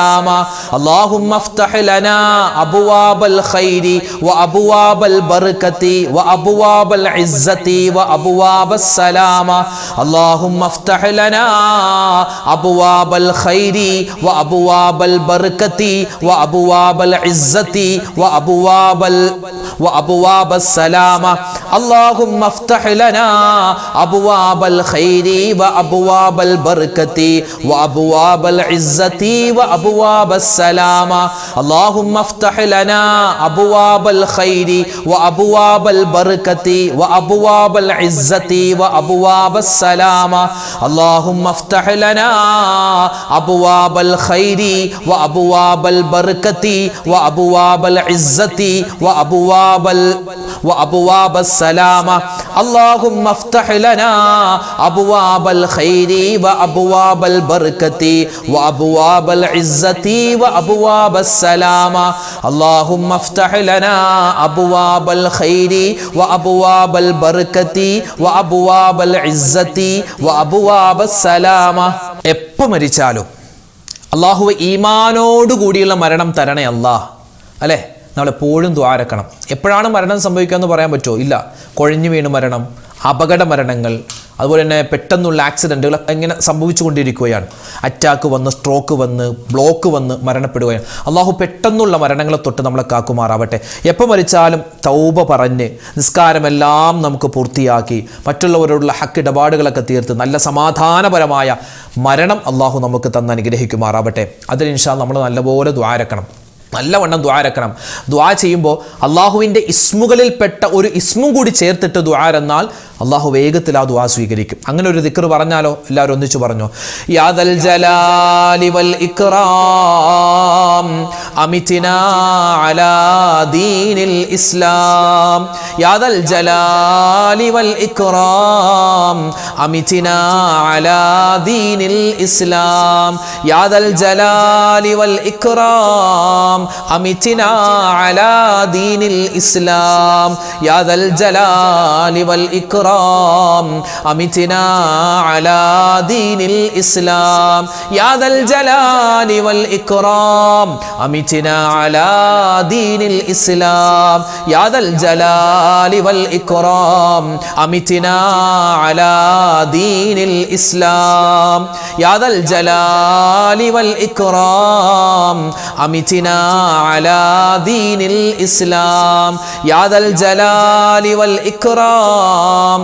السلامة اللهم افتح لنا أبواب الخير وأبواب البركة وأبواب العزة وأبواب السلامة اللهم افتح لنا أبواب الخير وأبواب البركة وأبواب العزة وأبواب السلامة اللهم افتح لنا أبواب الخير وأبواب البركة وأبواب العزة وأبواب السلامة اللهم افتح لنا أبواب الخير وأبواب البركة وأبواب العزة وأبواب السلامة اللهم افتح لنا أبواب الخير وأبواب البركة وأبواب العزة وأبواب السلامة اللهم افتح لنا أبواب الخير وأبواب البركة وأبواب العزة وأبواب السلامة اللهم افتح لنا أبواب الخير وأبواب البركة وأبواب العزة وأبواب السلامة എപ്പോൾ മരിച്ചാലും അല്ലാഹുവേ ഈമാനോട് കൂടിയുള്ള മരണം തരണേ അല്ലാഹ് അല്ലേ നമ്മളെപ്പോഴും ദ്വാരക്കണം. എപ്പോഴാണ് മരണം സംഭവിക്കുക എന്ന് പറയാൻ പറ്റുമോ? ഇല്ല. കുഴഞ്ഞു വീണ് മരണം, അപകട മരണങ്ങൾ, അതുപോലെ തന്നെ പെട്ടെന്നുള്ള ആക്സിഡൻറ്റുകൾ ഇങ്ങനെ സംഭവിച്ചു കൊണ്ടിരിക്കുകയാണ്. അറ്റാക്ക് വന്ന്, സ്ട്രോക്ക് വന്ന്, ബ്ലോക്ക് വന്ന് മരണപ്പെടുകയാണ്. അള്ളാഹു പെട്ടെന്നുള്ള മരണങ്ങളെ തൊട്ട് നമ്മളെ കാക്കുമാറാവട്ടെ. എപ്പോൾ മരിച്ചാലും തൗബ പറഞ്ഞ് നിസ്കാരമെല്ലാം നമുക്ക് പൂർത്തിയാക്കി മറ്റുള്ളവരോടുള്ള ഹക്ക് ഇടപാടുകളൊക്കെ തീർത്ത് നല്ല സമാധാനപരമായ മരണം അള്ളാഹു നമുക്ക് തന്ന് അനുഗ്രഹിക്കുമാറാവട്ടെ. അതിന് ഇൻഷാ അല്ലാഹ് നമ്മൾ നല്ലപോലെ ദ്വാരക്കണം, നല്ലവണ്ണം ദ്വാരക്കണം. ദ്വാ ചെയ്യുമ്പോൾ അള്ളാഹുവിൻ്റെ ഇസ്മുകളിൽപ്പെട്ട ഒരു ഇസ്മും കൂടി ചേർത്തിട്ട് ദ്വാരെന്നാൽ അള്ളാഹു വേഗത്തിൽ ആ ദ്വാ സ്വീകരിക്കും. അങ്ങനെ ഒരു ദിക്ർ പറഞ്ഞാലോ? എല്ലാവരും ഒന്നിച്ചു പറഞ്ഞോ. യാദൽ ജലാലി വൽ ഇക്റാം അമിതിനാ അലാ ദീനിൽ ഇസ്ലാം യാദൽ ജലാലി വൽ ഇക്റാം അമിതിനാ അലാ ദീനിൽ ഇസ്ലാം യാദൽ ജലാലി വൽ ഇക്റാം അമിതിനാ അലാ ദീനിൽ ഇസ്ലാം യാദൽ ജലാലി വൽ ഇക്റാം أمتنا على دين الإسلام يا ذا الجلال والإكرام أمتنا على دين الإسلام يا ذا الجلال والإكرام أمتنا على دين الإسلام يا ذا الجلال والإكرام أمتنا على دين الإسلام يا ذا الجلال والإكرام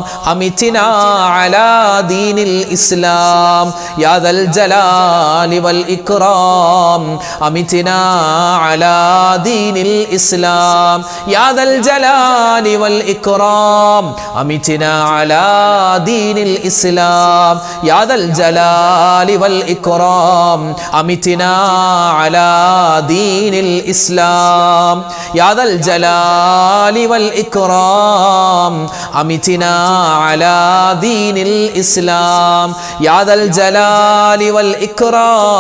أمتنا على دين الإسلام يا ذا الجلال والإكرام أمتنا على دين الإسلام يا ذا الجلال والإكرام أمتنا على دين الإسلام يا ذا الجلال والإكرام أمتنا على دين الإسلام يا ذا الجلال والإكرام أمتنا على دين الإسلام يا ذا الجلال والإكرام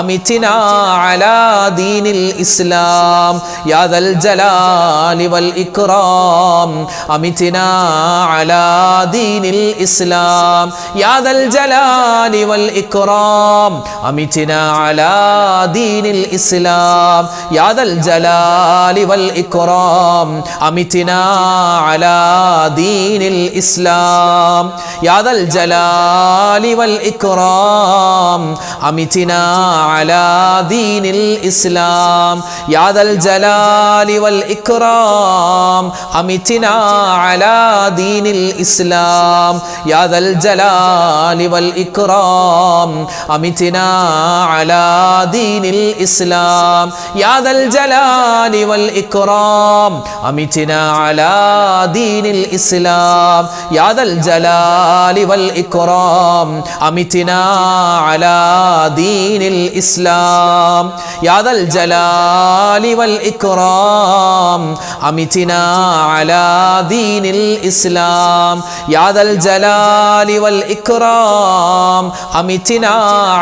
أمتنا على دين الإسلام يا ذا الجلال والإكرام أمتنا على دين الإسلام يا ذا الجلال والإكرام أمتنا على دين الإسلام يا ذا الجلال والإكرام أمتنا على دين الإسلام يا ذا الجلال والإكرام أمتنا على دين الإسلام يا ذا الجلال والإكرام أمتنا على دين الإسلام يا ذا الجلال والإكرام أمتنا على دين الإسلام يا ذا الجلال والإكرام أمتنا على دين الإسلام يا ذا الجلال والإكرام أمتنا على دين الإسلام يا ذا الجلال والإكرام أمتنا على دين الإسلام يا ذا الجلال والإكرام أمتنا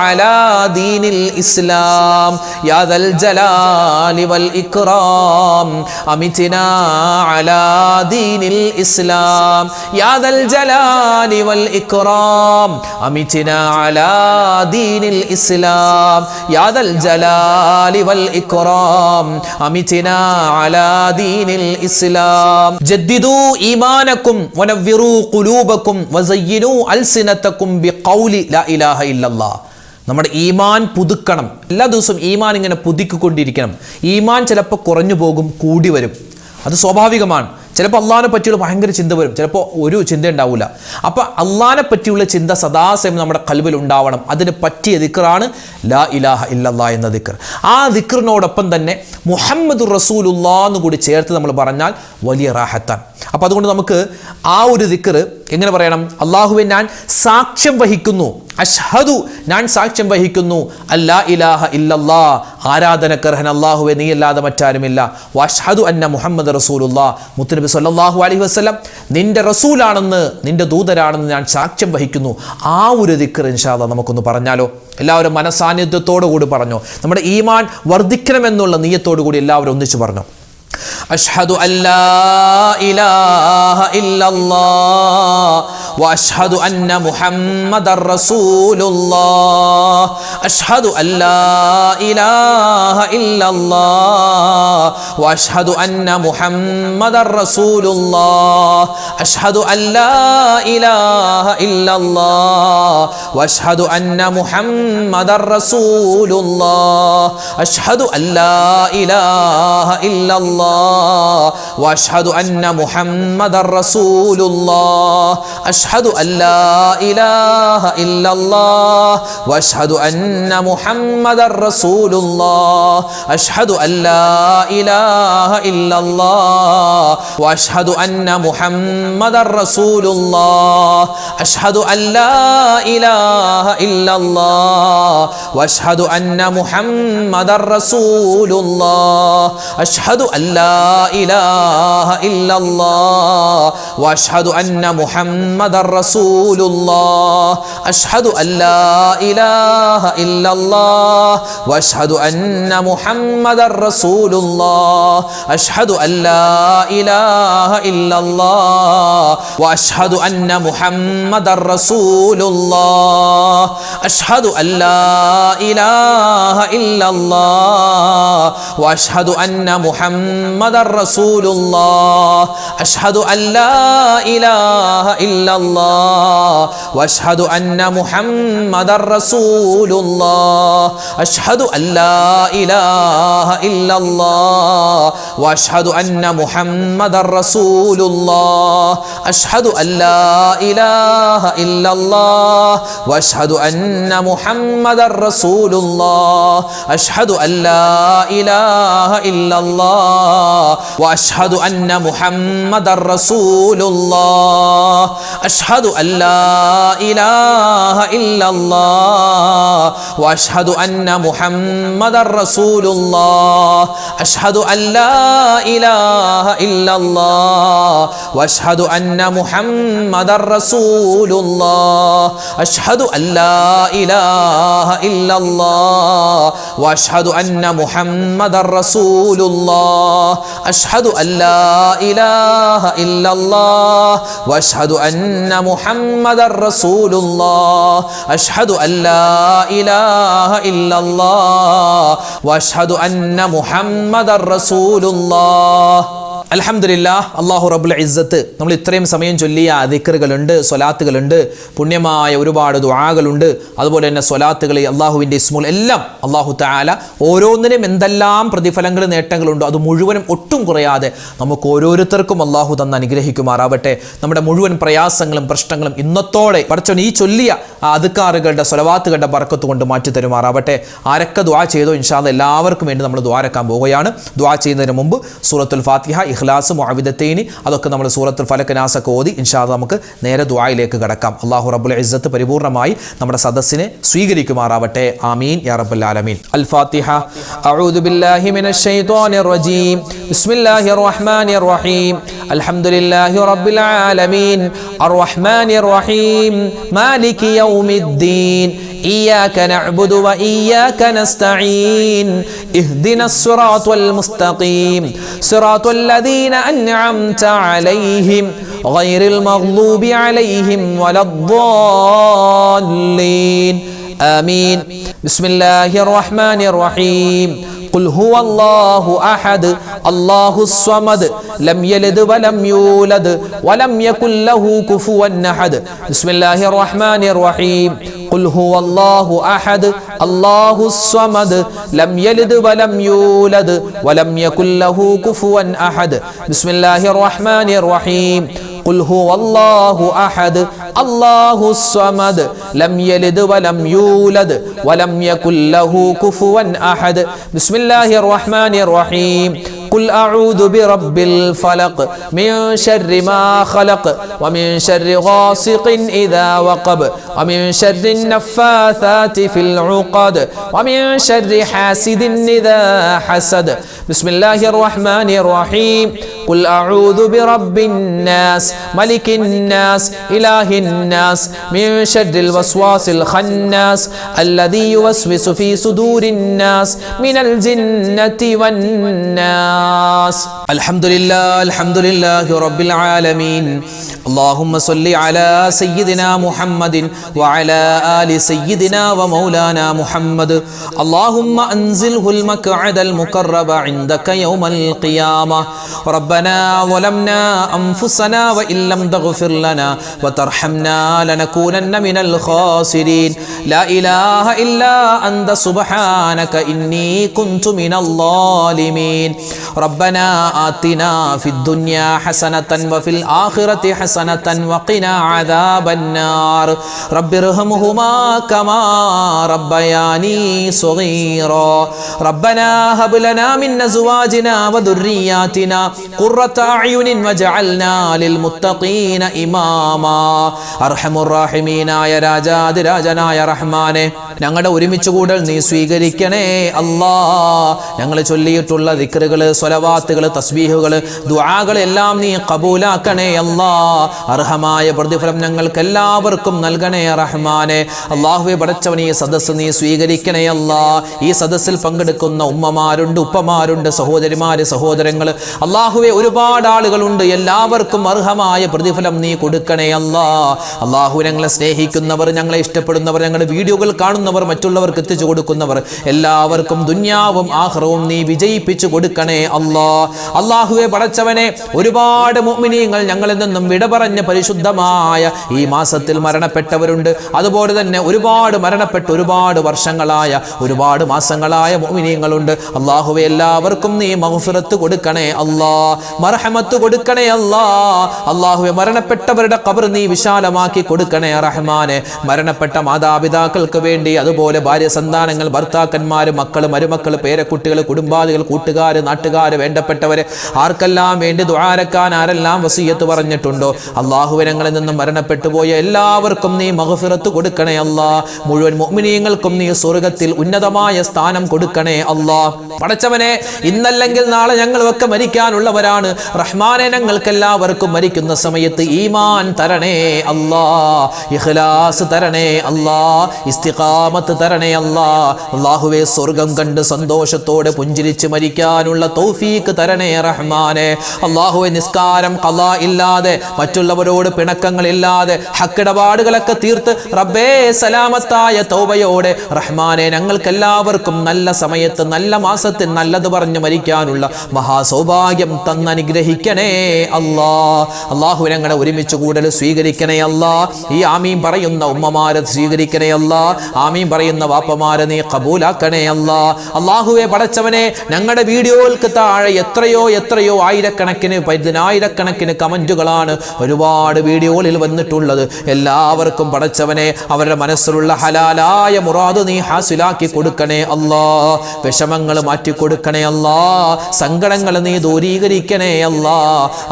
على دين الإسلام യാ ദൽ ജലാലി വൽ ഇക്റാം അമിതിനാ അലാ ദീനിൽ ഇസ്ലാം യാ ദൽ ജലാലി വൽ ഇക്റാം അമിതിനാ അലാ ദീനിൽ ഇസ്ലാം യാ ദൽ ജലാലി വൽ ഇക്റാം അമിതിനാ അലാ ദീനിൽ ഇസ്ലാം ജദ്ദിദു ഈമാനക്കും വനവ്വിറു ഖുലൂബക്കും വസയ്യിനു അൽസിനതക്കും ബിഖൗലി ലാ ഇലാഹ ഇല്ലല്ലാഹ്. നമ്മുടെ ഈമാൻ പുതുക്കണം. എല്ലാ ദിവസവും ഈമാൻ ഇങ്ങനെ പുതുക്കിക്കൊണ്ടിരിക്കണം. ഈമാൻ ചിലപ്പോൾ കുറഞ്ഞു പോകും, കൂടി വരും. അത് സ്വാഭാവികമാണ്. ചിലപ്പോൾ അള്ളാഹിനെ പറ്റിയുള്ള ഭയങ്കര ചിന്ത വരും, ചിലപ്പോൾ ഒരു ചിന്ത ഉണ്ടാവില്ല. അപ്പം അള്ളാഹിനെ പറ്റിയുള്ള ചിന്ത സദാസമയം നമ്മുടെ ഖൽബിൽ ഉണ്ടാവണം. അതിന് പറ്റിയ ദിക്റാണ് ലാ ഇലാഹ ഇല്ലല്ലാഹ് എന്ന ദിക്ർ. ആ ദിക്റിനോടൊപ്പം തന്നെ മുഹമ്മദുർ റസൂലുള്ളാഹ് എന്ന് കൂടി ചേർത്ത് നമ്മൾ പറഞ്ഞാൽ വലിയ റാഹത്താണ്. അപ്പം അതുകൊണ്ട് നമുക്ക് ആ ഒരു ദിക്ർ എങ്ങനെ പറയണം? അള്ളാഹുവെ ഞാൻ സാക്ഷ്യം വഹിക്കുന്നു, അഷ്ഹദു ഞാൻ സാക്ഷ്യം വഹിക്കുന്നു, അല്ലാ ഇലാഹ ഇല്ലല്ലാഹ് ആരാധനക്കർഹൻ അല്ലാഹുവെ നീ അല്ലാതെ മറ്റാരുമില്ല, വഅഷ്ഹദു അന്ന മുഹമ്മദ് റസൂലുള്ളാഹ് മുത്തുനബി സ്വല്ലല്ലാഹു അലൈഹി വസല്ലം നിന്റെ റസൂലാണെന്ന് നിന്റെ ദൂതരാണെന്ന് ഞാൻ സാക്ഷ്യം വഹിക്കുന്നു. ആ ഒരു ദിക്ർ ഇൻഷാ അല്ലാഹ് നമുക്കൊന്ന് പറഞ്ഞാലോ? എല്ലാവരും മനസാന്നിധ്യത്തോടു കൂടി പറഞ്ഞോ. നമ്മുടെ ഈമാൻ വർദ്ധിക്കണമെന്നുള്ള നിയ്യത്തോടു കൂടി എല്ലാവരും ഒന്നിച്ച് പറഞ്ഞു. അഷ്ഹദു അല്ലാ ഇലാഹ ഇല്ലല്ലാഹ് വഅഷ്ഹദു അന്ന മുഹമ്മദർ റസൂലുള്ളാഹ് അഷ്ഹദു അല്ലാ ഇലാഹ ഇല്ലല്ലാഹ് വഅഷ്ഹദു അന്ന മുഹമ്മദർ റസൂലുള്ളാഹ് അഷ്ഹദു അല്ലാ ഇലാഹ ഇല്ലല്ലാഹ് വഅഷ്ഹദു അന്ന മുഹമ്മദർ റസൂലുള്ളാഹ് അഷ്ഹദു അല്ലാ ഇലാഹ ഇല്ലല്ലാഹ് واشهد ان محمد رسول الله اشهد ان لا اله الا الله واشهد ان محمد رسول الله اشهد ان لا اله الا الله واشهد ان محمد رسول الله اشهد ان لا اله الا الله واشهد ان محمد رسول الله اشهد ان لا اله الا الله واشهد ان محمد رسول الله اشهد ان لا اله الا الله واشهد ان محمد رسول الله اشهد ان لا اله الا الله واشهد ان محمد رسول الله اشهد ان لا اله الا الله واشهد ان محمد رسول الله اشهد ان لا اله الا الله واشهد ان محمد رسول الله اشهد ان لا اله الا الله واشهد ان محمد رسول الله اشهد ان لا اله الا الله واشهد ان محمد رسول الله اشهد ان لا اله الا الله واشهد ان محمد رسول الله اشهد ان لا اله الا الله واشهد ان محمد رسول الله اشهد ان لا اله الا الله واشهد ان محمد رسول الله اشهد ان لا اله الا الله واشهد ان محمد رسول الله اشهد ان لا اله الا الله واشهد ان محمد رسول الله اشهد ان لا اله الا الله واشهد ان محمد رسول الله. അൽഹംദുലില്ലാഹ്, അല്ലാഹു റബ്ബുൽ ഇസ്സത്ത് നമ്മൾ ഇത്രയും സമയം ചൊല്ലിയ ദിക്റുകളുണ്ട്, സ്വലാത്തുകളുണ്ട്, പുണ്യമായ ഒരുപാട് ദുആകളുണ്ട്. അതുപോലെ തന്നെ സ്വലാത്തുകളിൽ അള്ളാഹുവിൻ്റെ ഇസ്മുൽ എല്ലാം അള്ളാഹു തആല ഓരോന്നിനും എന്തെല്ലാം പ്രതിഫലങ്ങൾ നേട്ടങ്ങളുണ്ടോ അത് മുഴുവനും ഒട്ടും കുറയാതെ നമുക്ക് ഓരോരുത്തർക്കും അള്ളാഹു തന്ന് അനുഗ്രഹിക്കുമാറാവട്ടെ. നമ്മുടെ മുഴുവൻ പ്രയാസങ്ങളും പ്രശ്നങ്ങളും ഇന്നത്തോടെ പടച്ചോൻ ഈ ചൊല്ലിയ അദ്കാറുകളുടെ സ്വലവാത്തുകളുടെ ബർക്കത്ത് കൊണ്ട് മാറ്റി തരുമാറാവട്ടെ. ആരൊക്കെ ദുആ ചെയ്തോ ഇൻഷാ അല്ലാഹ് എല്ലാവർക്കും വേണ്ടി നമ്മൾ ദുആരക്കാൻ പോവുകയാണ്. ദുആ ചെയ്യുന്നതിന് മുമ്പ് സൂറത്തുൽ ഫാത്തിഹ, ഇഖ്ലാസ്, മുഅവ്വിദത്തൈനി അതൊക്കെ നമ്മൾ സൂറത്തുൽ ഫലഖ്, നാസൊക്കെ ഓതി ഇൻഷാ അല്ലാഹ് നമുക്ക് നേരെ ദുആയിലേക്ക് കടക്കാം. അല്ലാഹു റബ്ബുൽ ഇസ്സത്ത് പരിപൂർണമായി നമ്മുടെ സദസ്സിനെ സ്വീകരിക്കുമാറാവട്ടെ. ആമീൻ യാ റബ്ബൽ ആലമീൻ. അൽ ഫാത്തിഹ. അഊദു ബില്ലാഹി മിനശ് ശൈത്വാനിർ റജീം. ബിസ്മില്ലാഹിർ റഹ്മാനിർ റഹീം. അൽഹംദുലില്ലാഹി റബ്ബിൽ ആലമീൻ. അർറഹ്മാനിർ റഹീം. മാലികി യൗമിദ്ദീൻ. إياك نعبد وإياك نستعين اهدنا الصراط المستقيم صراط الذين أنعمت عليهم غير المغضوب عليهم ولا الضالين آمين بسم الله الرحمن الرحيم قل هو الله أحد الله الصمد لم يلد ولم يولد ولم يكن له كفوا أحد بسم الله الرحمن الرحيم قل هو الله أحد الله الصمد لم يلد ولم يولد ولم يكن له كفوا أحد بسم الله الرحمن الرحيم قل هو الله أحد الله الصمد لم يلد ولم يولد ولم يكن له كفوا أحد بسم الله الرحمن الرحيم قل أعوذ برب الفلق من شر ما خلق ومن شر غاسق إذا وقب ومن شر النفاثات في العقد ومن شر حاسد إذا حسد بسم الله الرحمن الرحيم قل أعوذ برب الناس ملك الناس إله الناس من شر الوسواس الخناس الذي يوسوس في صدور الناس من الجنة والناس الحمد لله رب العالمين اللهم صل على سيدنا محمد وعلى آل سيدنا ومولانا محمد اللهم أنزله المقعد المقرب عندك يوم القيامة ربنا ظلمنا أنفسنا وإن لم تغفر لنا وترحمنا لنكونن من الخاسرين لا إله إلا أنت سبحانك إني كنت من الظالمين ربنا آتنا في الدنيا حسنة وفي الآخرة حسنة وقنا عذاب النار رب ارحمهما كما ربياني صغيرا ربنا هب لنا من أزواجنا وذرياتنا قرة أعين وجعلنا للمتقين إماما أرحم الراحمين يا രാജാതിരാജനായ റഹ്മാനെ ഞങ്ങളുടെ ഒരുമിച്ച് കൂടൽ നീ സ്വീകരിക്കണേ അല്ലാ ഞങ്ങൾ ചൊല്ലിയിട്ടുള്ള ദിക്റുകൾ സ്വലവാത്തുകൾ തസ്ബീഹുകൾ ദുആകൾ എല്ലാം നീ ഖബൂലാക്കണേ അല്ലാ അർഹമായ പ്രതിഫലം ഞങ്ങൾക്ക് എല്ലാവർക്കും നൽകണേ റഹ്മാനെ അല്ലാഹുവേ പടച്ചവനേ ഈ സദസ്സ് നീ സ്വീകരിക്കണേ അല്ലാ ഈ സദസ്സിൽ പങ്കെടുക്കുന്ന ഉമ്മമാരുണ്ട് ഉപ്പമാരുണ്ട് സഹോദരിമാര് സഹോദരങ്ങൾ അല്ലാഹുവേ ഒരുപാട് ആളുകളുണ്ട് എല്ലാവർക്കും അർഹമായ പ്രതിഫലം നീ കൊടുക്കണേ അല്ലാ അല്ലാഹു ഞങ്ങളെ സ്നേഹിക്കുന്നവർ ഞങ്ങളെ ഇഷ്ടപ്പെടുന്നവർ ഞങ്ങളുടെ വീഡിയോകൾ കാണുന്നവർ മറ്റുള്ളവർക്ക് എത്തിച്ചു കൊടുക്കുന്നവർ എല്ലാവർക്കും ദുനിയാവും ആഖിറവും നീ വിജയിപ്പിച്ചു കൊടുക്കണേ അല്ലാ അല്ലാഹുവേ പടച്ചവനെ ഒരുപാട് മുഅ്മിനീങ്ങൾ ഞങ്ങളിൽ നിന്നും വിട പറഞ്ഞ പരിശുദ്ധമായ ഈ മാസത്തിൽ മരണപ്പെട്ടവരുണ്ട് അതുപോലെ തന്നെ ഒരുപാട് മരണപ്പെട്ട് ഒരുപാട് വർഷങ്ങളായ ഒരുപാട് മാസങ്ങളായ മുഅ്മിനീങ്ങളുണ്ട് അല്ലാഹുവേ എല്ലാവർക്കും നീ മഗ്ഫിറത്ത് കൊടുക്കണേ അല്ലാ മർഹമത്ത് കൊടുക്കണേ അല്ലാ അല്ലാഹുവേ മരണപ്പെട്ടവരുടെ ഖബർ നീ വിശാലമാക്കി കൊടുക്കണേ റഹ്മാനെ മരണപ്പെട്ട മാതാപിതാക്കൾക്ക് വേണ്ടി അതുപോലെ ഭാര്യ സന്താനങ്ങൾ ഭർത്താക്കന്മാർ മക്കൾ മരുമക്കൾ പേരക്കുട്ടികൾ കുടുംബാദികൾ കൂട്ടുകാർ നാട്ടുകാർ വേണ്ടപ്പെട്ടവരെ ആർക്കെല്ലാം വേണ്ടി ദുആരക്കാൻ ആരെല്ലാം വസിയത്ത് പറഞ്ഞിട്ടുണ്ടോ അല്ലാഹുവേ ഞങ്ങളിൽ നിന്നും മരണപ്പെട്ടു പോയ എല്ലാവർക്കും നീ മഗ്ഫിറത്ത് കൊടുക്കണേ അല്ലാ മുഴുവൻ മുഅ്മിനീങ്ങൾക്കും നീ സ്വർഗ്ഗത്തിൽ ഉന്നതമായ സ്ഥാനം കൊടുക്കണേ അല്ലാ പടച്ചവനെ ഇന്നല്ലെങ്കിൽ നാളെ ഞങ്ങളൊക്കെ മരിക്കാനുള്ളവരാണ് റഹ്മാനെ ഞങ്ങൾക്ക് എല്ലാവർക്കും മരിക്കുന്ന സമയത്ത് ഈമാൻ തരണേ അല്ലാ ഇഖ്ലാസ് തരണേ അല്ലാ ഇസ്തിഖാമത്ത് തരണേ അല്ലാ അല്ലാഹുവേ സ്വർഗ്ഗം കണ്ട് സന്തോഷത്തോടെ പുഞ്ചിരിച്ച് മരിക്കാനുള്ള തൗഫീഖ് തരണേ റഹ്മാനെ അല്ലാഹുവേ നിസ്കാരം ഖളാ ഇല്ലാതെ മറ്റുള്ളവരോട് പിണക്കങ്ങളില്ലാതെ ഹക്കിടപാടുകളൊക്കെ തീർത്ത് റബ്ബേ സലാമത്തായ തൗബയോടെ റഹ്മാനെ ഞങ്ങൾക്ക് എല്ലാവർക്കും നല്ല സമയത്ത് നല്ല മാസത്തിൽ നല്ലത് പറഞ്ഞു മരിക്കാനുള്ള മഹാസൗഭാഗ്യം തന്നനുഗ്രഹിക്കണേ അല്ലാ അല്ലാഹു ഞങ്ങളെ ഒരുമിച്ച് കൂടൽ സ്വീകരിക്കണേ അല്ലാ ഈ ആമീൻ പറയുന്ന ഉമ്മമാരെ സ്വീകരിക്കണേ അല്ലാ ആമീൻ പറയുന്ന വാപ്പമാരെ നീ ഖബൂലാക്കണേ അല്ലാ അല്ലാഹുവേ പടച്ചവനെ ഞങ്ങളുടെ വീഡിയോകൾക്ക് താഴെ എത്രയോ ആയിരക്കണക്കിന് പതിനായിരക്കണക്കിന് കമന്റുകളാണ് ഒരുപാട് വീഡിയോകളിൽ വന്നിട്ടുള്ളത് എല്ലാവർക്കും പടച്ചവനെ അവരുടെ മനസ്സിലുള്ള ഹലാലായ മുറാദ് നീ ഹാസിലാക്കി കൊടുക്കണേ അല്ലാ വിഷമങ്ങൾ മാറ്റി കൊടുക്കണേ അല്ലാ സങ്കടങ്ങൾ നീ ദൂരീകരിക്കണേ സ്വീകരിക്കണേ അല്ലാ.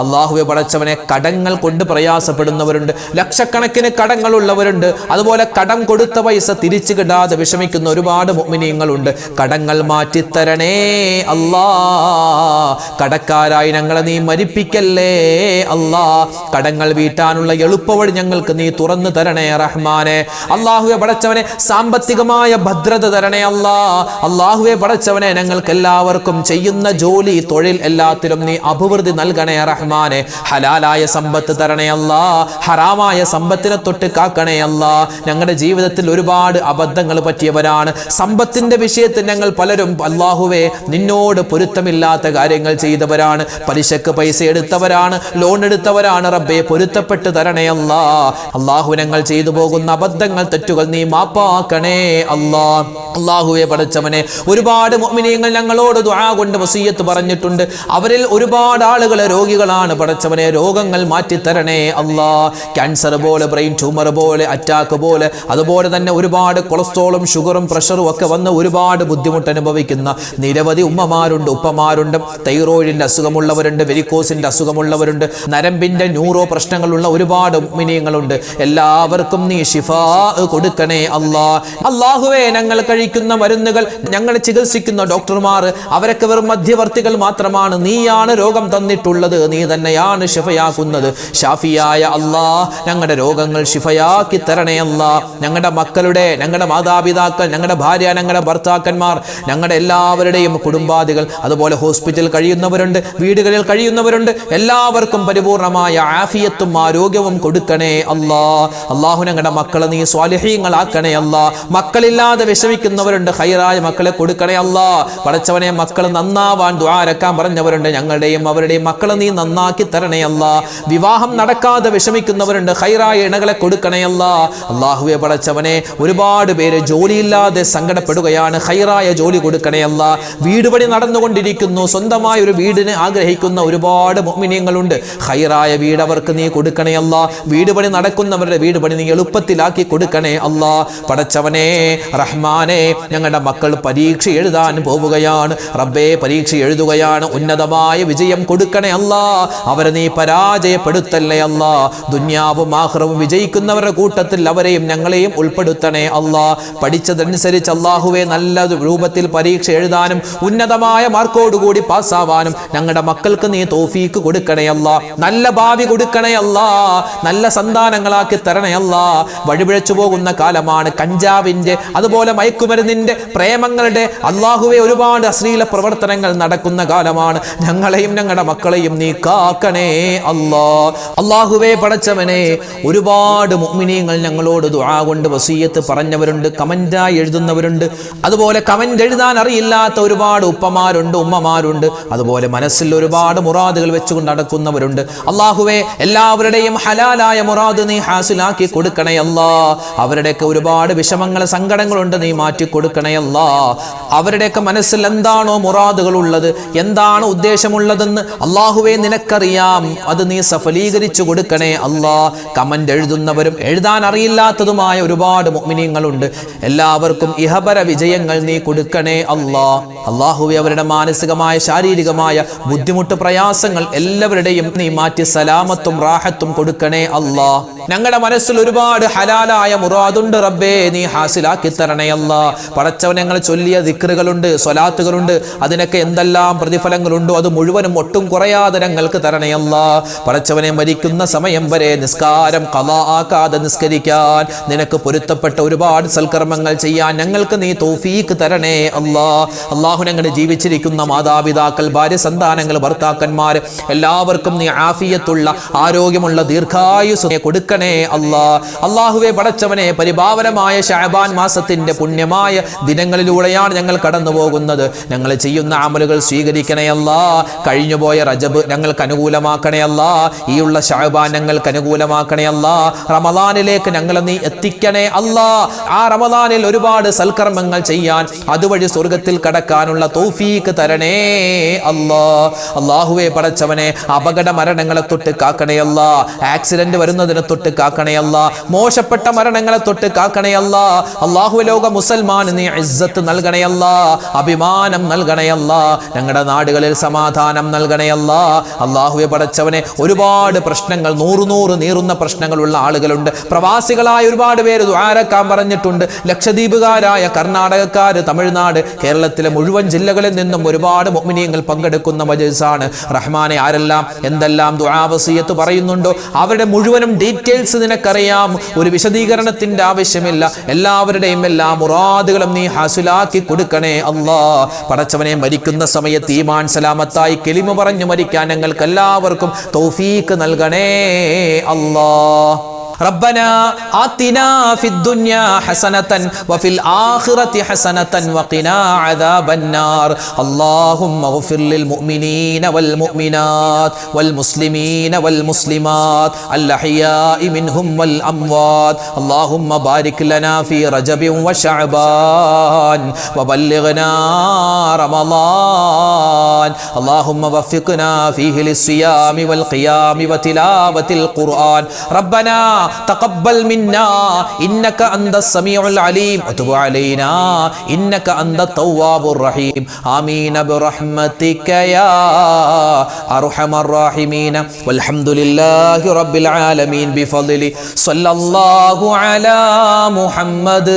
അല്ലാഹുവേ പടച്ചവനെ, കടങ്ങൾ കൊണ്ട് പ്രയാസപ്പെടുന്നവരുണ്ട്, ലക്ഷക്കണക്കിന് കടങ്ങളുള്ളവരുണ്ട്, അതുപോലെ കടം കൊടുത്ത പൈസ തിരിച്ചു കിട്ടാതെ വിഷമിക്കുന്ന ഒരുപാട് മുഅ്മിനീങ്ങളുണ്ട്. കടങ്ങൾ മാറ്റിത്തരണേ അല്ലാ. കടക്കാരായി ഞങ്ങളെ നീ മരിപ്പിക്കല്ലേ അല്ലാ. കടങ്ങൾ വീട്ടാനുള്ള എളുപ്പവഴി ഞങ്ങൾക്ക് നീ തുറന്നു തരണേ റഹ്മാനെ. അല്ലാഹുവേ പടച്ചവനെ, സാമ്പത്തികമായ ഭദ്രത തരണേ അല്ലാ. അല്ലാഹുവേ പടച്ചവനെ, ഞങ്ങൾക്ക് എല്ലാവർക്കും ചെയ്യുന്ന ജോലി, തൊഴിൽ എല്ലാത്തിലും നീ അഭിവൃദ്ധി നൽകണേ റഹ്മാനെ. ഹലാലായ സമ്പത്ത് തരണേ അല്ലാ. ഹറാമായ സമ്പത്തിനെ തൊട്ട് കാക്കണേ അല്ലാ. ഞങ്ങളുടെ ജീവിതത്തിൽ ഒരുപാട് അബദ്ധങ്ങൾ പറ്റിയവരാണ്. സമ്പത്തിന്റെ വിഷയത്തിൽ ഞങ്ങൾ പലരും അല്ലാഹുവേ നിന്നോട് പൊരുത്തമില്ലാത്ത കാര്യങ്ങൾ ചെയ്തവരാണ്. പലിശക്ക് പൈസ എടുത്തവരാണ്, ലോൺ എടുത്തവരാണ്. റബ്ബേ, പൊരുത്തപ്പെട്ട് തരണേ അല്ലാ. അല്ലാഹു, ഞങ്ങൾ ചെയ്തു പോകുന്ന അബദ്ധങ്ങൾ, തെറ്റുകൾ നീ മാപ്പാക്കണേ അല്ലാ. അല്ലാഹുവേ പടച്ചവനെ, ഒരുപാട് മുഅ്മിനീങ്ങൾ ഞങ്ങളോട് ദുആ കൊണ്ട് വസിയ്യത്ത് പറഞ്ഞിട്ടുണ്ട്. അവരിൽ ഒരുപാട് ആളുകൾ രോഗികളാണ്. പടച്ചവനെ, രോഗങ്ങൾ മാറ്റിത്തരണേ അല്ലാ. ക്യാൻസർ പോലെ, ബ്രെയിൻ ട്യൂമർ പോലെ, അറ്റാക്ക് പോലെ, അതുപോലെ തന്നെ ഒരുപാട് കൊളസ്ട്രോളും ഷുഗറും പ്രഷറും ഒക്കെ വന്ന് ഒരുപാട് ബുദ്ധിമുട്ട് അനുഭവിക്കുന്ന നിരവധി ഉമ്മമാരുണ്ട്, ഉപ്പമാരുണ്ട്. തൈറോയിഡിന്റെ അസുഖമുള്ളവരുണ്ട്, വെരിക്കോസിന്റെ അസുഖമുള്ളവരുണ്ട്, നരമ്പിന്റെ ന്യൂറോ പ്രശ്നങ്ങളുള്ള ഒരുപാട് മുഅ്മിനീങ്ങളുണ്ട്. എല്ലാവർക്കും നീ ശിഫാ കൊടുക്കണേ അല്ലാ. അല്ലാഹുവേ, ഞങ്ങൾ കഴിക്കുന്ന മരുന്നുകൾ, ഞങ്ങൾ ചികിത്സിക്കുന്ന ഡോക്ടർമാർ, അവരൊക്കെ വെറും മധ്യവർത്തികൾ മാത്രമാണ്. നീയാണ് രോഗം തന്നിട്ടുള്ളത്, നീ തന്നെയാണ് ശിഫയാക്കുന്നത്. ഷാഫിയായ അല്ലാ, ഞങ്ങളുടെ രോഗങ്ങൾ ശിഫയാക്കി തരണേ അല്ലാ. ഞങ്ങളുടെ മക്കളുടെ, ഞങ്ങളുടെ മാതാപിതാക്കൾ, ഞങ്ങളുടെ ഭാര്യ, ഞങ്ങളുടെ ഭർത്താക്കന്മാർ, ഞങ്ങളുടെ എല്ലാവരുടെയും കുടുംബാദികൾ, അതുപോലെ ഹോസ്പിറ്റലിൽ കഴിയുന്നവരുണ്ട്, വീടുകളിൽ കഴിയുന്നവരുണ്ട്, എല്ലാവർക്കും പരിപൂർണമായ ആഫിയത്തും ആരോഗ്യവും കൊടുക്കണേ അല്ലാ. അല്ലാഹു, ഞങ്ങളുടെ മക്കളെ നീ സ്വാലിഹീങ്ങളാക്കണേ അല്ലാ. മക്കളില്ലാതെ വിഷമിക്കുന്നവരുണ്ട്, ഖൈറായ മക്കളെ കൊടുക്കണേ അല്ലാ. പടച്ചവനെ, മക്കൾ നന്നാവാൻ ദുആ രക്കാൻ പറഞ്ഞവരുണ്ട്. ഞങ്ങളുടെയും അവരുടെയും മക്കളെ നീ നന്നാക്കി തരണേ അല്ലാ. വിവാഹം നടക്കാതെ വിഷമിക്കുന്നവരുണ്ട്, ഖൈറായ ഇണകളെ കൊടുക്കണേ അല്ലാ. അല്ലാഹുവേ പടച്ചവനെ, ഒരുപാട് പേര് ജോലിയില്ലാതെ സങ്കടപ്പെടുകയാണ്, ഖൈറായ ജോലി കൊടുക്കണേ അല്ലാ. വീട് പണി നടന്നുകൊണ്ടിരിക്കുന്നു, സ്വന്തമായ ഒരു വീടിന് ആഗ്രഹിക്കുന്ന ഒരുപാട് മുഅ്മിനീങ്ങളുണ്ട്. ഖൈറായ വീട് അവർക്ക് നീ കൊടുക്കണേ അല്ലാ. വീട് പണി നടക്കുന്നവരുടെ വീട് പണി നീ എളുപ്പത്തിലാക്കി കൊടുക്കണേ അല്ലാ. പടച്ചവനെ റഹ്മാനെ, ഞങ്ങളുടെ മക്കൾ പരീക്ഷ എഴുതാൻ പോവുകയാണ്. റബ്ബേ, പരീക്ഷ എഴുതുകയാണ്, ഉന്നതമായ വിജയം കൊടുക്കണേ അല്ലാ. അവരെ നീ പരാജയപ്പെടുത്തല്ലേ അല്ലാ. ദുനിയാവും ആഖിറവും വിജയിക്കുന്നവരുടെ കൂട്ടത്തിൽ അവരെയും ഞങ്ങളെയും ഉൾപ്പെടുത്തണേ അല്ലാ. പഠിച്ചതനുസരിച്ച് അല്ലാഹുവേ നല്ല രൂപത്തിൽ പരീക്ഷ എഴുതാനും ഉന്നതമായ മാർക്കോടുകൂടി പാസ്സാവാനും ഞങ്ങളുടെ മക്കൾക്ക് നീ തൗഫീക്ക് കൊടുക്കണേ അല്ലാ. നല്ല ഭാവി കൊടുക്കണേ അല്ലാ. നല്ല സന്താനങ്ങളാക്കി തരണേ അല്ലാ. വഴിപിഴച്ചു പോകുന്ന കാലമാണ്. കഞ്ചാവിന്റെ, അതുപോലെ മയക്കുമരുന്നിന്റെ, പ്രേമങ്ങളുടെ, അല്ലാഹുവേ ഒരുപാട് അശ്ലീല പ്രവർത്തനങ്ങൾ നടക്കുന്ന കാലമാണ്. ഞങ്ങളെയും ഞങ്ങളുടെ മക്കളെയും നീ കാക്കണേ അല്ലാ. അല്ലാഹുവേ പടച്ചവനെ, ഒരുപാട് മുഅ്മിനീങ്ങൾ ഞങ്ങളോട് ദുആ കൊണ്ട് വസിയ്യത്ത് പറഞ്ഞവരുണ്ട്, കമന്റായി എഴുതുന്നവരുണ്ട്, അതുപോലെ കമന്റ് എഴുതാൻ അറിയില്ലാത്ത ഒരുപാട് ഉപ്പമാരുണ്ട്, ഉമ്മമാരുണ്ട്, അതുപോലെ മനസ്സിൽ ഒരുപാട് മുറാദുകൾ വെച്ചുകൊണ്ട് നടക്കുന്നവരുണ്ട്. അല്ലാഹുവേ, എല്ലാവരുടെയും ഹലാലായ മുറാദ് നീ ഹാസിലാക്കി കൊടുക്കണേ അല്ലാ. അവരുടെയൊക്കെ ഒരുപാട് വിഷമങ്ങൾ, സങ്കടങ്ങളുണ്ട്, നീ മാറ്റി കൊടുക്കണേ അല്ലാ. അവരുടെയൊക്കെ മനസ്സിൽ എന്താണോ മുറാദുകൾ ഉള്ളത്, എന്താണ് ഉദ്ദേശമുള്ളതെന്ന് അല്ലാഹുവേ നിനക്കറിയാം. അത് നീ സഫലീകരിച്ചു കൊടുക്കണേ അല്ലാ. കമന്റ് എഴുതുന്നവരും എഴുതാൻ അറിയില്ലാത്തതുമായ ഒരുപാട് മുഅ്മിനീങ്ങളുണ്ട്. എല്ലാവർക്കും ഇഹപര വിജയങ്ങൾ നീ കൊടുക്കണേ അല്ലാ. അല്ലാഹുവേ, അവരുടെ മാനസികമായ, ശാരീരികമായ ബുദ്ധിമുട്ട്, പ്രയാസങ്ങൾ എല്ലാവരുടെയും നീ മാറ്റി സലാമത്തും റാഹത്തും കൊടുക്കണേ അല്ലാ. ഞങ്ങളുടെ മനസ്സിൽ ഒരുപാട് ഹലാലായ മുറാദുണ്ട് റബ്ബേ, നീ ഹാസിലാക്കി തരണേ അല്ലാ. പടച്ചവൻ, ഞങ്ങൾ ചൊല്ലിയ ദിക്റുകളുണ്ട്, സ്വലാത്തുകളുണ്ട്, അതിനൊക്കെ എന്തെല്ലാം പ്രതിഫലങ്ങളുണ്ടോ അത് മുഴുവനും ഒട്ടും കുറയാതെ ഞങ്ങൾക്ക് തരണേ അല്ലാ. പടച്ചവനെ, മരിക്കുന്ന സമയം വരെ നിസ്കാരം ഖളാ ആക്കാതെ നിസ്കരിക്കാൻ, നിനക്ക് പൊരുത്തപ്പെട്ട ഒരുപാട് സൽക്കർമ്മങ്ങൾ ചെയ്യാൻ ഞങ്ങൾക്ക് നീ തൗഫീക്ക് തരണേ അല്ലാ. അല്ലാഹു, ഞങ്ങളുടെ ജീവിച്ചിരിക്കുന്ന മാതാപിതാക്കൾ, ഭാര്യ, സന്താനങ്ങൾ, ഭർത്താക്കന്മാർ, എല്ലാവർക്കും നീ ആഫിയത്തുള്ള, ആരോഗ്യമുള്ള ദീർഘായുസ്സ് കൊടുക്കണേ അല്ലാ. അല്ലാഹുവേ പടച്ചവനെ, പരിപാവനമായ ശഅബാൻ മാസത്തിന്റെ പുണ്യമായ ദിനങ്ങളിലൂടെയാണ് ഞങ്ങൾ കടന്നു പോകുന്നത്. ഞങ്ങൾ ചെയ്യുന്ന അമലുകൾ സ്വീകരിക്കണേ അല്ലാ. കഴിഞ്ഞുപോയ റജബ് ഞങ്ങൾക്ക് അനുകൂലമാക്കണേ അല്ലാ. ഈ ഉള്ള ശഅബാൻ ഞങ്ങൾക്ക് അനുകൂലമാക്കണേ അല്ലാ. റമളാനിലേക്ക് ഞങ്ങളെ നീ എത്തിക്കണേ അല്ലാ. ആ റമളാനിൽ ഒരുപാട് സൽക്കർമ്മങ്ങൾ ചെയ്യാൻ, അതുവഴി സ്വർഗത്തിൽ കടക്കാനുള്ള തൗഫീക്ക് തരണേ അല്ലാ. അല്ലാഹുവേ പടച്ചവനെ, അപകട മരണങ്ങളെ തൊട്ട് കാക്കണേ അല്ലാ. ആക്സിഡന്റ് വരുന്നതിനെ തൊട്ട് കാക്കണേ അല്ലാ. മോശപ്പെട്ട മരണങ്ങളെ തൊട്ട് കാക്കണേ അല്ലാ. അല്ലാഹു, ലോക മുസൽമാന് നീ ഇസ്സത്ത് നൽകണേ അല്ലാ. അഭിമാനം നൽകണേ അല്ലാ. ഞങ്ങളുടെ നാടുകളിൽ സമാധാന സമാധാനം നൽകണേ അല്ലാ. അല്ലാഹുവേ പടച്ചവനെ, ഒരുപാട് പ്രശ്നങ്ങൾ, നൂറ് നീറുന്ന പ്രശ്നങ്ങളുള്ള ആളുകളുണ്ട്. പ്രവാസികളായ ഒരുപാട് പേര് ദുആരക്കാൻ പറഞ്ഞിട്ടുണ്ട്. ലക്ഷദ്വീപുകാരായ കർണാടകക്കാര്, തമിഴ്നാട്, കേരളത്തിലെ മുഴുവൻ ജില്ലകളിൽ നിന്നും ഒരുപാട് മുഅ്മിനീങ്ങൾ പങ്കെടുക്കുന്ന മജ്‌ലിസാണ്. റഹ്മാനെ, ആരെല്ലാം എന്തെല്ലാം ദുആ വസിയത്ത് പറയുന്നുണ്ടോ അവരുടെ മുഴുവനും ഡീറ്റെയിൽസ് നിനക്കറിയാം. ഒരു വിശദീകരണത്തിന്റെ ആവശ്യമില്ല. എല്ലാവരുടെയും എല്ലാ മുറാദുകളും നീ ഹാസിലാക്കി കൊടുക്കണേ അല്ലാ. പടച്ചവനെ, മരിക്കുന്ന സമയത്ത് ഈമാൻ സലാമത്തായി കലിമ പറഞ്ഞു മരിക്കാൻ ഞങ്ങൾക്ക് എല്ലാവർക്കും തൗഫീഖ് നൽകണേ അല്ലാ. ربنا آتنا في الدنيا حسنة وفي الآخرة حسنة وقنا عذاب النار. اللهم اغفر للمؤمنين والمؤمنات والمسلمين والمسلمات الأحياء منهم والأموات. اللهم بارك لنا في رجب وشعبان وبلغنا رمضان. اللهم وفقنا فيه للصيام والقيام وتلاوة القرآن. ربنا تقبل منا إنك أنت السميع العليم وتب علينا إنك أنت التواب الرحيم. آمين برحمتك يا أرحم الراحمين. والحمد لله رب العالمين بفضله. صلى الله على محمد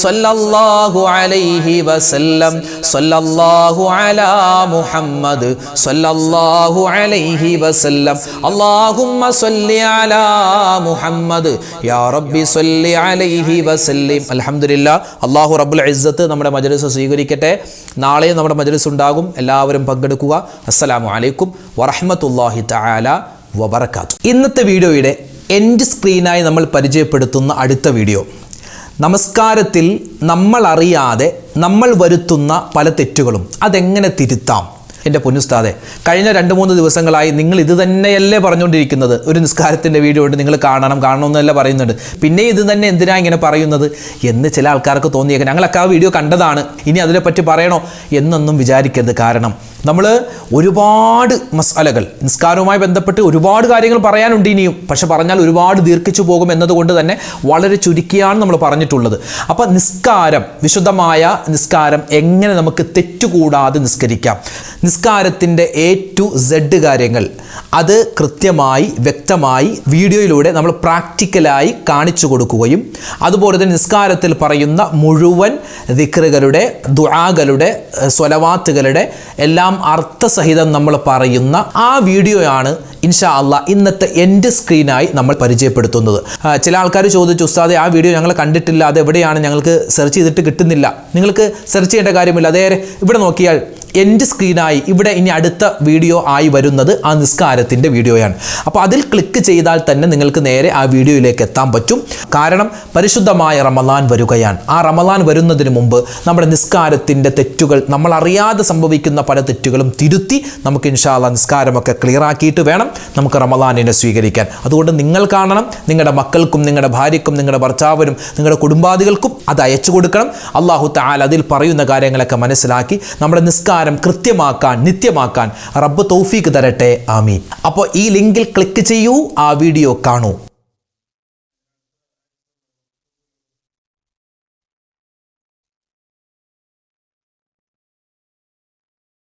صلى الله عليه وسلم. صلى الله على محمد صلى الله عليه وسلم. اللهم صل على محمد യാ റബ്ബി സ്വല്ലി അലൈഹി വസല്ലിം. അൽഹംദുലില്ലാഹ്. അല്ലാഹു റബ്ബുൽ ഇസ്സത്ത് നമ്മുടെ മജ്‌ലിസ് സ്വീകരിക്കട്ടെ. നാളെയും നമ്മുടെ മജ്‌ലിസ് ഉണ്ടാകും. എല്ലാവരും പങ്കെടുക്കുക. അസ്സലാമു അലൈക്കും വറഹ്മത്തുള്ളാഹി തആല വബറകാതുഹു. ഇന്നത്തെ വീഡിയോയുടെ എൻഡ് സ്ക്രീനായി നമ്മൾ പരിചയപ്പെടുത്തുന്ന അടുത്ത വീഡിയോ, നമസ്കാരത്തിൽ നമ്മൾ അറിയാതെ നമ്മൾ വരുത്തുന്ന പല തെറ്റുകളും അതെങ്ങനെ തിരുത്താം. എൻ്റെ പൊന്നുസ്താദെ, കഴിഞ്ഞ 2-3 ദിവസങ്ങളായി നിങ്ങൾ ഇത് തന്നെയല്ലേ പറഞ്ഞുകൊണ്ടിരിക്കുന്നത്. ഒരു നിസ്കാരത്തിൻ്റെ വീഡിയോ ഉണ്ട്, നിങ്ങൾ കാണണമെന്നല്ല പറയുന്നുണ്ട്. പിന്നെ ഇത് തന്നെ എന്തിനാ ഇങ്ങനെ പറയുന്നത് എന്ന് ചില ആൾക്കാർക്ക് തോന്നിയേക്കാം. ഞങ്ങളൊക്കെ ആ വീഡിയോ കണ്ടതാണ്, ഇനി അതിനെപ്പറ്റി പറയണോ എന്നൊന്നും വിചാരിക്കരുത്. കാരണം നമ്മൾ ഒരുപാട് മസാലകൾ, നിസ്കാരവുമായി ബന്ധപ്പെട്ട് ഒരുപാട് കാര്യങ്ങൾ പറയാനുണ്ട് ഇനിയും. പക്ഷെ പറഞ്ഞാൽ ഒരുപാട് ദീർഘിച്ചു പോകും എന്നതുകൊണ്ട് തന്നെ വളരെ ചുരുക്കിയാണ് നമ്മൾ പറഞ്ഞിട്ടുള്ളത്. അപ്പോൾ നിസ്കാരം, വിശുദ്ധമായ നിസ്കാരം എങ്ങനെ നമുക്ക് തെറ്റുകൂടാതെ നിസ്കരിക്കാം, നിസ്കാരത്തിൻ്റെ A to Z കാര്യങ്ങൾ അത് കൃത്യമായി വ്യക്തമായി വീഡിയോയിലൂടെ നമ്മൾ പ്രാക്ടിക്കലായി കാണിച്ചു കൊടുക്കുകയും അതുപോലെ തന്നെ നിസ്കാരത്തിൽ പറയുന്ന മുഴുവൻ ദിക്റുകളുടെ, ദുആകളുടെ, സ്വലവാത്തുകളുടെ എല്ലാം അർത്ഥസഹിതം നമ്മൾ പറയുന്ന ആ വീഡിയോയാണ് ഇൻഷാ അല്ലാഹ് ഇന്നത്തെ എൻഡ് സ്ക്രീനായി നമ്മൾ പരിചയപ്പെടുത്തുന്നത്. ചില ആൾക്കാർ ചോദിച്ചു, ഉസ്താദെ ആ വീഡിയോ ഞങ്ങൾ കണ്ടിട്ടില്ല, അതെവിടെയാണ്, ഞങ്ങൾക്ക് സെർച്ച് ചെയ്തിട്ട് കിട്ടുന്നില്ല. നിങ്ങൾക്ക് സെർച്ച് ചെയ്യേണ്ട കാര്യമില്ല. അതേ ഇവിടെ നോക്കിയാൽ എൻഡ് സ്ക്രീനായി ഇവിടെ ഇനി അടുത്ത വീഡിയോ ആയി വരുന്നത് ആ നിസ്കാരത്തിൻ്റെ വീഡിയോയാണ്. അപ്പോൾ അതിൽ ക്ലിക്ക് ചെയ്താൽ തന്നെ നിങ്ങൾക്ക് നേരെ ആ വീഡിയോയിലേക്ക് എത്താൻ പറ്റും. കാരണം പരിശുദ്ധമായ റമളാൻ വരികയാണ്. ആ റമളാൻ വരുന്നതിന് മുമ്പ് നമ്മുടെ നിസ്കാരത്തിൻ്റെ തെറ്റുകൾ, നമ്മൾ അറിയാതെ സംഭവിക്കുന്ന പല തെറ്റുകളും തിരുത്തി നമുക്ക് ഇൻഷാ അല്ലാഹ് നിസ്കാരമൊക്കെ ക്ലിയർ ആക്കിയിട്ട് വേണം നമുക്ക് റമളാനിനെ സ്വീകരിക്കാൻ. അതുകൊണ്ട് നിങ്ങൾ കാണണം, നിങ്ങളുടെ മക്കൾക്കും നിങ്ങളുടെ ഭാര്യയ്ക്കും നിങ്ങളുടെ ഭർത്താവിനും നിങ്ങളുടെ കുടുംബാദികൾക്കും അത് അയച്ചു കൊടുക്കണം. അല്ലാഹു തആല അതിൽ പറയുന്ന കാര്യങ്ങളൊക്കെ മനസ്സിലാക്കി നമ്മുടെ നിസ്കാരം കൃത്യമാക്കാൻ, നിത്യമാക്കാൻ റബ്ബ് തൗഫീഖ് തരട്ടെ. ആമീൻ. അപ്പോൾ ഈ ലിങ്കിൽ ക്ലിക്ക് ചെയ്യൂ, ആ വീഡിയോ കാണൂ.